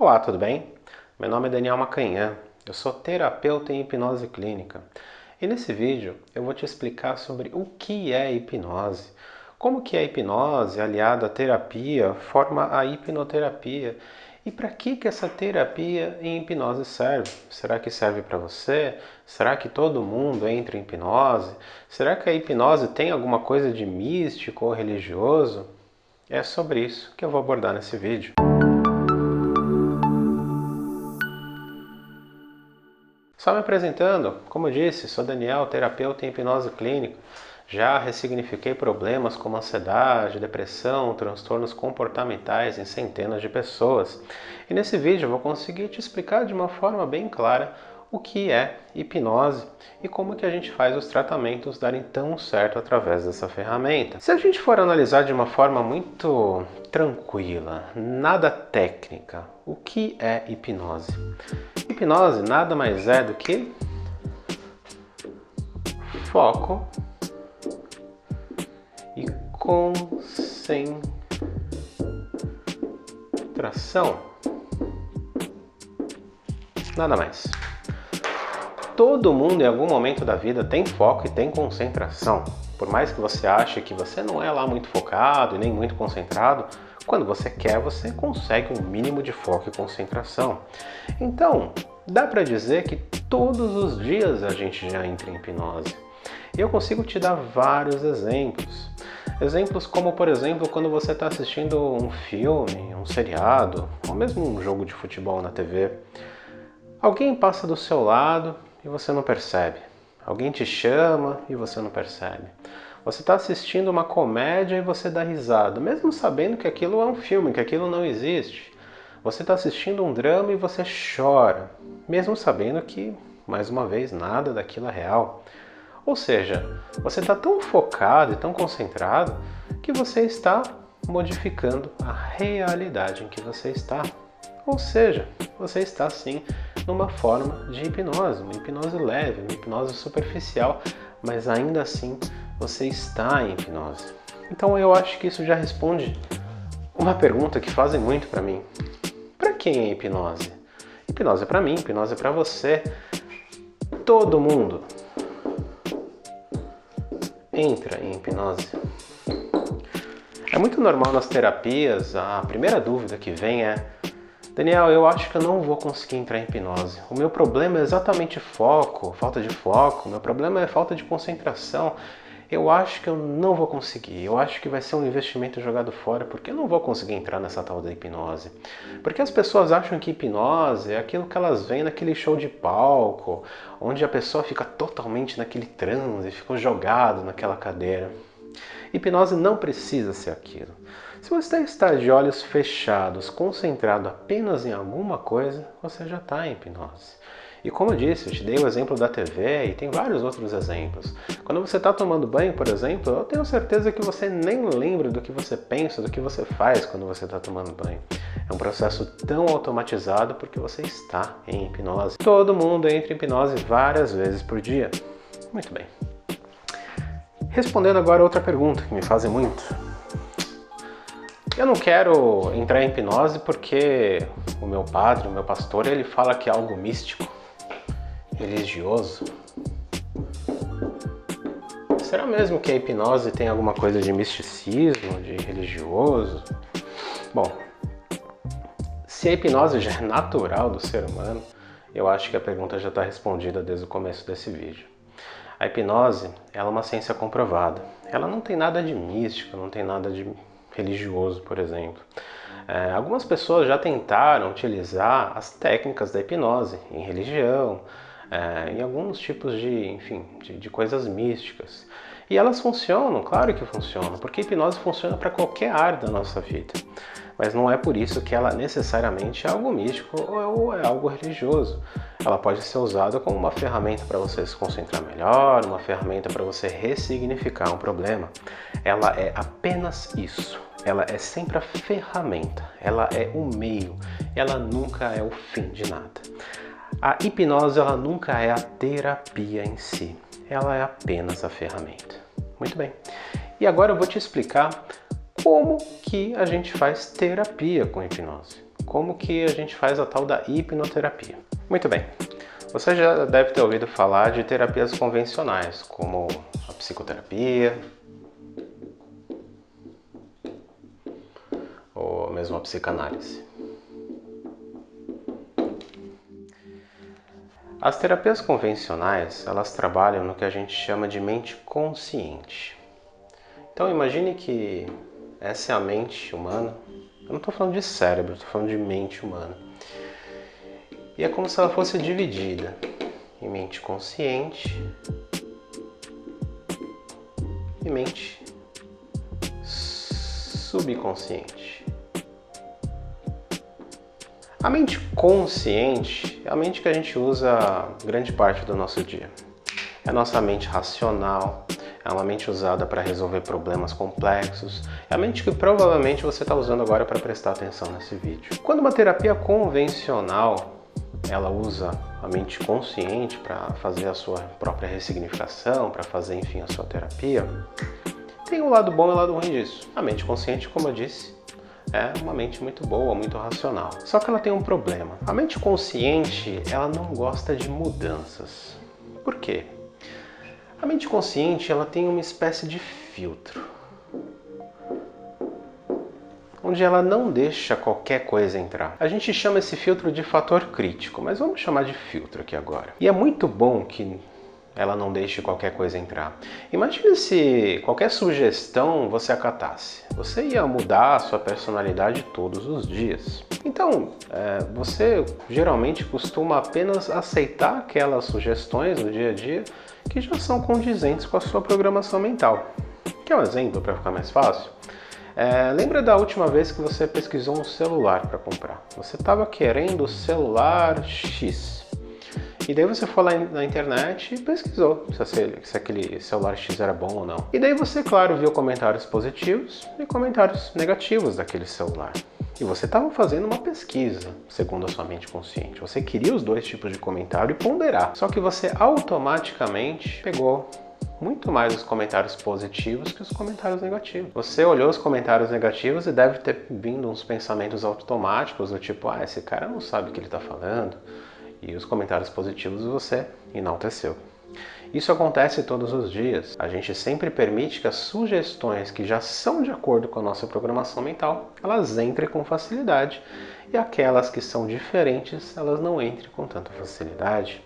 Olá, tudo bem? Meu nome é Daniel Macanhã, eu sou terapeuta em hipnose clínica e nesse vídeo eu vou te explicar sobre o que é hipnose, como que a hipnose aliada à terapia forma a hipnoterapia e para que essa terapia em hipnose serve. Será que serve para você? Será que todo mundo entra em hipnose? Será que a hipnose tem alguma coisa de místico ou religioso? É sobre isso que eu vou abordar nesse vídeo. Só me apresentando, como eu disse, sou Daniel, terapeuta em hipnose clínica. Já ressignifiquei problemas como ansiedade, depressão, transtornos comportamentais em centenas de pessoas. E nesse vídeo eu vou conseguir te explicar de uma forma bem clara o que é hipnose e como que a gente faz os tratamentos darem tão certo através dessa ferramenta. Se a gente for analisar de uma forma muito tranquila, nada técnica, o que é hipnose? Hipnose nada mais é do que foco e concentração. Nada mais. Todo mundo em algum momento da vida tem foco e tem concentração. Por mais que você ache que você não é lá muito focado e nem muito concentrado, quando você quer, você consegue um mínimo de foco e concentração. Então, dá para dizer que todos os dias a gente já entra em hipnose. E eu consigo te dar vários exemplos. Exemplos como, por exemplo, quando você está assistindo um filme, um seriado, ou mesmo um jogo de futebol na TV. Alguém passa do seu lado e você não percebe. Alguém te chama e você não percebe. Você está assistindo uma comédia e você dá risada, mesmo sabendo que aquilo é um filme, que aquilo não existe. Você está assistindo um drama e você chora, mesmo sabendo que, mais uma vez, nada daquilo é real. Ou seja, você está tão focado e tão concentrado que você está modificando a realidade em que você está. Ou seja, você está sim numa forma de hipnose, uma hipnose leve, uma hipnose superficial, mas ainda assim você está em hipnose. Então eu acho que isso já responde uma pergunta que fazem muito para mim. Para quem é hipnose? Hipnose é para mim, hipnose é para você. Todo mundo entra em hipnose. É muito normal nas terapias, a primeira dúvida que vem é: Daniel, eu acho que eu não vou conseguir entrar em hipnose. O meu problema é exatamente foco, falta de foco. O meu problema é falta de concentração. Eu acho que eu não vou conseguir. Eu acho que vai ser um investimento jogado fora, porque eu não vou conseguir entrar nessa tal da hipnose. Porque as pessoas acham que hipnose é aquilo que elas veem naquele show de palco, onde a pessoa fica totalmente naquele transe, fica jogado naquela cadeira. Hipnose não precisa ser aquilo. Se você está de olhos fechados, concentrado apenas em alguma coisa, você já está em hipnose. E como eu disse, eu te dei o exemplo da TV e tem vários outros exemplos. Quando você está tomando banho, por exemplo, eu tenho certeza que você nem lembra do que você pensa, do que você faz quando você está tomando banho. É um processo tão automatizado porque você está em hipnose. Todo mundo entra em hipnose várias vezes por dia. Muito bem. Respondendo agora outra pergunta que me fazem muito. Eu não quero entrar em hipnose porque o meu padre, o meu pastor, ele fala que é algo místico, religioso. Será mesmo que a hipnose tem alguma coisa de misticismo, de religioso? Bom, se a hipnose já é natural do ser humano, eu acho que a pergunta já está respondida desde o começo desse vídeo. A hipnose, ela é uma ciência comprovada. Ela não tem nada de místico, não tem nada de religioso, por exemplo. Algumas pessoas já tentaram utilizar as técnicas da hipnose em religião, em alguns tipos de coisas místicas. E elas funcionam, claro que funcionam, porque a hipnose funciona para qualquer área da nossa vida. Mas não é por isso que ela necessariamente é algo místico ou é algo religioso. Ela pode ser usada como uma ferramenta para você se concentrar melhor, uma ferramenta para você ressignificar um problema. Ela é apenas isso. Ela é sempre a ferramenta. Ela é o meio. Ela nunca é o fim de nada. A hipnose, ela nunca é a terapia em si. Ela é apenas a ferramenta. Muito bem. E agora eu vou te explicar como que a gente faz terapia com hipnose. como que a gente faz a tal da hipnoterapia. Muito bem, você já deve ter ouvido falar de terapias convencionais, como a psicoterapia, ou mesmo a psicanálise. As terapias convencionais, elas trabalham no que a gente chama de mente consciente. Então imagine que essa é a mente humana. Eu não estou falando de cérebro, estou falando de mente humana. E é como se ela fosse dividida em mente consciente e mente subconsciente. A mente consciente é a mente que a gente usa grande parte do nosso dia. É a nossa mente racional, é uma mente usada para resolver problemas complexos, é a mente que provavelmente você está usando agora para prestar atenção nesse vídeo. Quando uma terapia convencional ela usa a mente consciente para fazer a sua própria ressignificação, para fazer, enfim, a sua terapia, tem um lado bom e um lado ruim disso. A mente consciente, como eu disse, é uma mente muito boa, muito racional. Só que ela tem um problema. A mente consciente, ela não gosta de mudanças. Por quê? A mente consciente, ela tem uma espécie de filtro, onde ela não deixa qualquer coisa entrar. A gente chama esse filtro de fator crítico, mas vamos chamar de filtro aqui agora. E é muito bom que ela não deixe qualquer coisa entrar. Imagine se qualquer sugestão você acatasse. Você ia mudar a sua personalidade todos os dias. Então, você geralmente costuma apenas aceitar aquelas sugestões no dia a dia que já são condizentes com a sua programação mental. Quer um exemplo para ficar mais fácil? Lembra da última vez que você pesquisou um celular para comprar? Você estava querendo o celular X. E daí você foi lá na internet e pesquisou se aquele celular X era bom ou não. E daí você, claro, viu comentários positivos e comentários negativos daquele celular. E você estava fazendo uma pesquisa, segundo a sua mente consciente. Você queria os dois tipos de comentário e ponderar. Só que você automaticamente pegou muito mais os comentários positivos que os comentários negativos. Você olhou os comentários negativos e deve ter vindo uns pensamentos automáticos do tipo, esse cara não sabe o que ele está falando. E os comentários positivos você enalteceu. Isso acontece todos os dias. A gente sempre permite que as sugestões que já são de acordo com a nossa programação mental, elas entrem com facilidade. E aquelas que são diferentes, elas não entrem com tanta facilidade.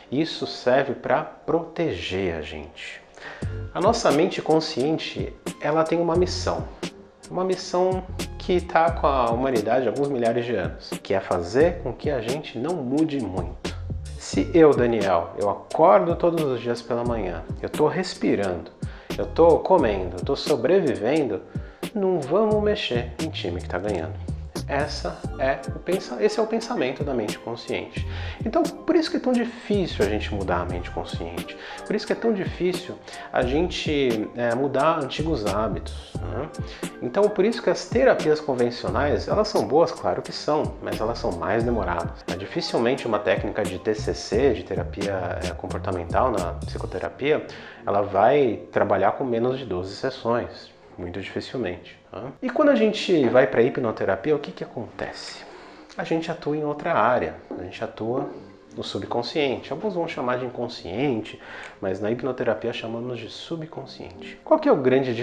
Isso serve para proteger a gente. A nossa mente consciente, ela tem uma missão. Uma missão que está com a humanidade há alguns milhares de anos, que é fazer com que a gente não mude muito. Se eu, Daniel, eu acordo todos os dias pela manhã, eu estou respirando, eu estou comendo, eu estou sobrevivendo, não vamos mexer em time que está ganhando. Esse é o pensamento da mente consciente. Então, por isso que é tão difícil a gente mudar a mente consciente. Por isso que é tão difícil a gente mudar antigos hábitos. Né? Então, por isso que as terapias convencionais, elas são boas, claro que são, mas elas são mais demoradas. Dificilmente uma técnica de TCC, de terapia comportamental na psicoterapia, ela vai trabalhar com menos de 12 sessões. Muito dificilmente. Tá? E quando a gente vai para a hipnoterapia, o que acontece? A gente atua em outra área, a gente atua no subconsciente. Alguns vão chamar de inconsciente, mas na hipnoterapia chamamos de subconsciente. Qual que é o grande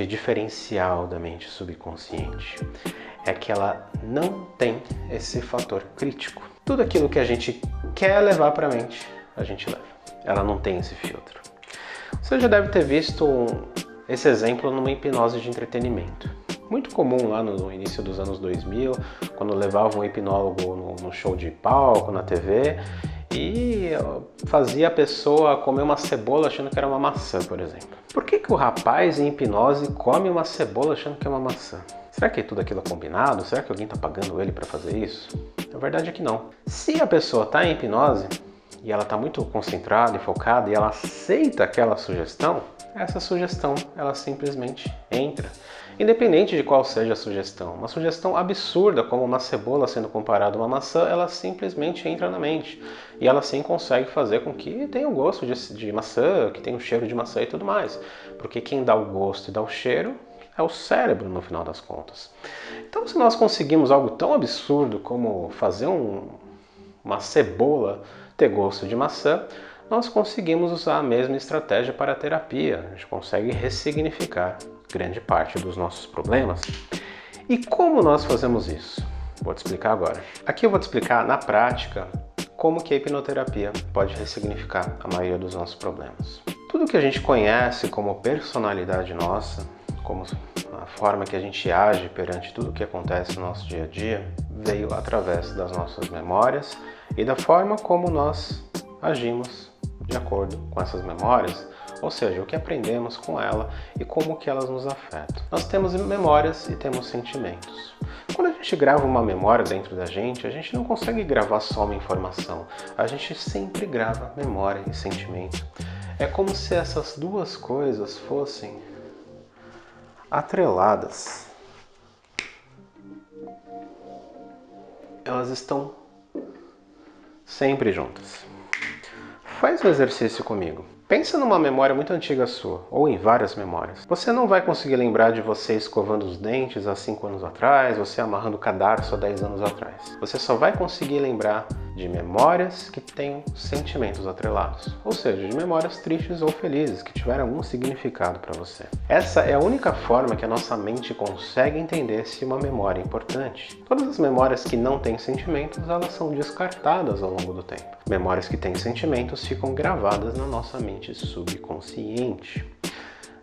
diferencial da mente subconsciente? É que ela não tem esse fator crítico. Tudo aquilo que a gente quer levar para a mente, a gente leva. Ela não tem esse filtro. Você já deve ter visto esse exemplo numa hipnose de entretenimento. Muito comum lá no início dos anos 2000, quando levavam um hipnólogo no show de palco, na TV, e fazia a pessoa comer uma cebola achando que era uma maçã, por exemplo. Por que o rapaz em hipnose come uma cebola achando que é uma maçã? Será que tudo aquilo é combinado? Será que alguém está pagando ele para fazer isso? A verdade é que não. Se a pessoa está em hipnose e ela está muito concentrada e focada e ela aceita aquela sugestão, essa sugestão ela simplesmente entra. Independente de qual seja a sugestão. Uma sugestão absurda, como uma cebola sendo comparada a uma maçã, ela simplesmente entra na mente. E ela sim consegue fazer com que tenha o gosto de maçã, que tenha o cheiro de maçã e tudo mais. Porque quem dá o gosto e dá o cheiro, é o cérebro no final das contas. Então, se nós conseguimos algo tão absurdo como fazer uma cebola ter gosto de maçã, nós conseguimos usar a mesma estratégia para a terapia. A gente consegue ressignificar grande parte dos nossos problemas. E como nós fazemos isso? Vou te explicar agora. Aqui eu vou te explicar na prática como que a hipnoterapia pode ressignificar a maioria dos nossos problemas. Tudo que a gente conhece como personalidade nossa, como a forma que a gente age perante tudo que acontece no nosso dia a dia, veio através das nossas memórias e da forma como nós agimos de acordo com essas memórias, ou seja, o que aprendemos com ela e como que elas nos afetam. Nós temos memórias e temos sentimentos. Quando a gente grava uma memória dentro da gente não consegue gravar só uma informação, a gente sempre grava memória e sentimento. É como se essas duas coisas fossem atreladas. Elas estão sempre juntas. Faz um exercício comigo. Pensa numa memória muito antiga sua, ou em várias memórias. Você não vai conseguir lembrar de você escovando os dentes há 5 anos atrás, você amarrando o cadarço há 10 anos atrás. Você só vai conseguir lembrar de memórias que tenham sentimentos atrelados, ou seja, de memórias tristes ou felizes, que tiveram algum significado para você. Essa é a única forma que a nossa mente consegue entender se uma memória é importante. Todas as memórias que não têm sentimentos, elas são descartadas ao longo do tempo. Memórias que têm sentimentos ficam gravadas na nossa mente subconsciente.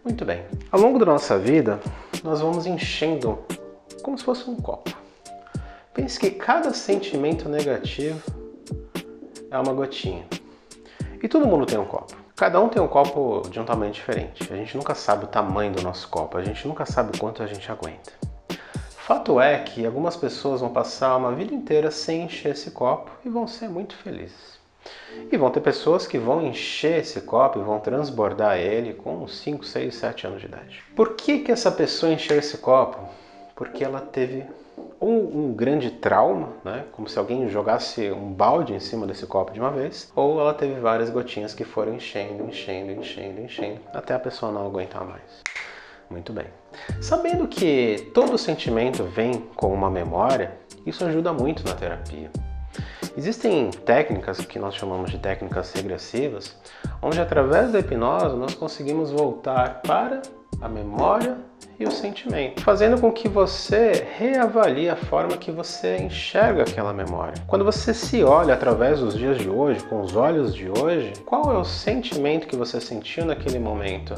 Muito bem. Ao longo da nossa vida, nós vamos enchendo como se fosse um copo. Pense que cada sentimento negativo é uma gotinha. E todo mundo tem um copo. Cada um tem um copo de um tamanho diferente. A gente nunca sabe o tamanho do nosso copo, a gente nunca sabe o quanto a gente aguenta. Fato é que algumas pessoas vão passar uma vida inteira sem encher esse copo e vão ser muito felizes. E vão ter pessoas que vão encher esse copo e vão transbordar ele com 5, 6, 7 anos de idade. Por que essa pessoa encheu esse copo? Porque ela teve um grande trauma, né? Como se alguém jogasse um balde em cima desse copo de uma vez, ou ela teve várias gotinhas que foram enchendo, até a pessoa não aguentar mais. Muito bem. Sabendo que todo sentimento vem com uma memória, isso ajuda muito na terapia. Existem técnicas que nós chamamos de técnicas regressivas, onde através da hipnose nós conseguimos voltar para a memória e o sentimento, fazendo com que você reavalie a forma que você enxerga aquela memória. Quando você se olha através dos dias de hoje, com os olhos de hoje, qual é o sentimento que você sentiu naquele momento?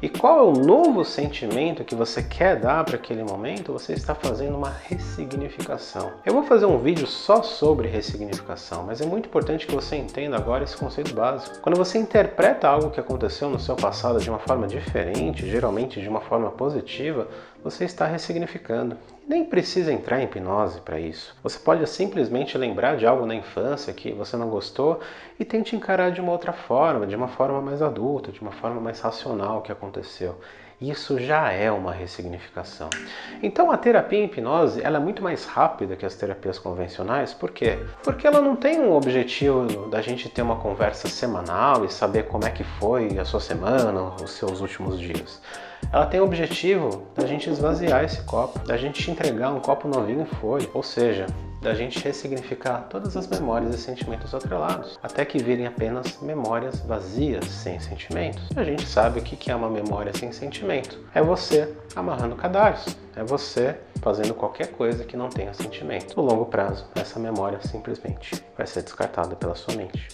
E qual é o novo sentimento que você quer dar para aquele momento? Você está fazendo uma ressignificação. Eu vou fazer um vídeo só sobre ressignificação, mas é muito importante que você entenda agora esse conceito básico. Quando você interpreta algo que aconteceu no seu passado de uma forma diferente, geralmente de uma forma positiva, você está ressignificando. Nem precisa entrar em hipnose para isso. Você pode simplesmente lembrar de algo na infância que você não gostou e tente encarar de uma outra forma, de uma forma mais adulta, de uma forma mais racional que aconteceu. Isso já é uma ressignificação. Então a terapia em hipnose ela é muito mais rápida que as terapias convencionais. Por quê? Porque ela não tem um objetivo da gente ter uma conversa semanal e saber como é que foi a sua semana, os seus últimos dias. Ela tem o objetivo da gente esvaziar esse copo, da gente te entregar um copo novinho em folha, ou seja, da gente ressignificar todas as memórias e sentimentos atrelados, até que virem apenas memórias vazias, sem sentimentos. E a gente sabe o que é uma memória sem sentimento. É você amarrando cadarço, é você fazendo qualquer coisa que não tenha sentimento. No longo prazo, essa memória simplesmente vai ser descartada pela sua mente.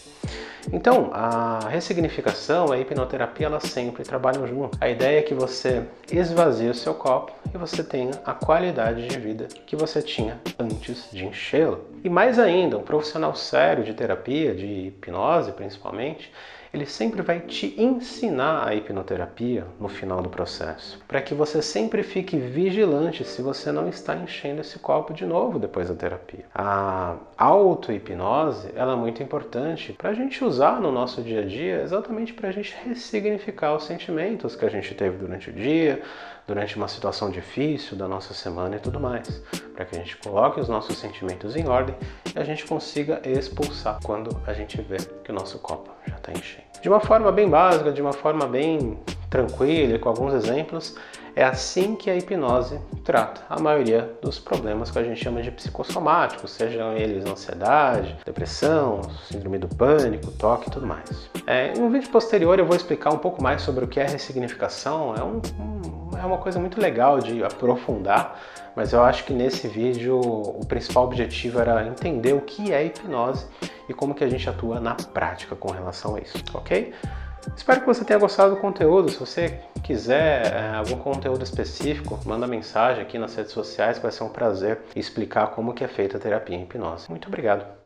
Então, a ressignificação e a hipnoterapia, elas sempre trabalham junto. A ideia é que você esvazie o seu copo e você tenha a qualidade de vida que você tinha antes de enchê-lo. E mais ainda, um profissional sério de terapia, de hipnose principalmente, ele sempre vai te ensinar a hipnoterapia no final do processo, para que você sempre fique vigilante se você não está enchendo esse copo de novo depois da terapia. A auto-hipnose ela é muito importante para a gente usar no nosso dia a dia, exatamente para a gente ressignificar os sentimentos que a gente teve durante o dia, durante uma situação difícil da nossa semana e tudo mais, para que a gente coloque os nossos sentimentos em ordem e a gente consiga expulsar quando a gente vê que o nosso copo já está enchendo. De uma forma bem básica, de uma forma bem tranquila e com alguns exemplos, é assim que a hipnose trata a maioria dos problemas que a gente chama de psicossomáticos, sejam eles ansiedade, depressão, síndrome do pânico, toque e tudo mais. Em um vídeo posterior eu vou explicar um pouco mais sobre o que é ressignificação, é uma coisa muito legal de aprofundar, mas eu acho que nesse vídeo o principal objetivo era entender o que é hipnose e como que a gente atua na prática com relação a isso, ok? Espero que você tenha gostado do conteúdo. Se você quiser algum conteúdo específico, manda mensagem aqui nas redes sociais, que vai ser um prazer explicar como que é feita a terapia em hipnose. Muito obrigado!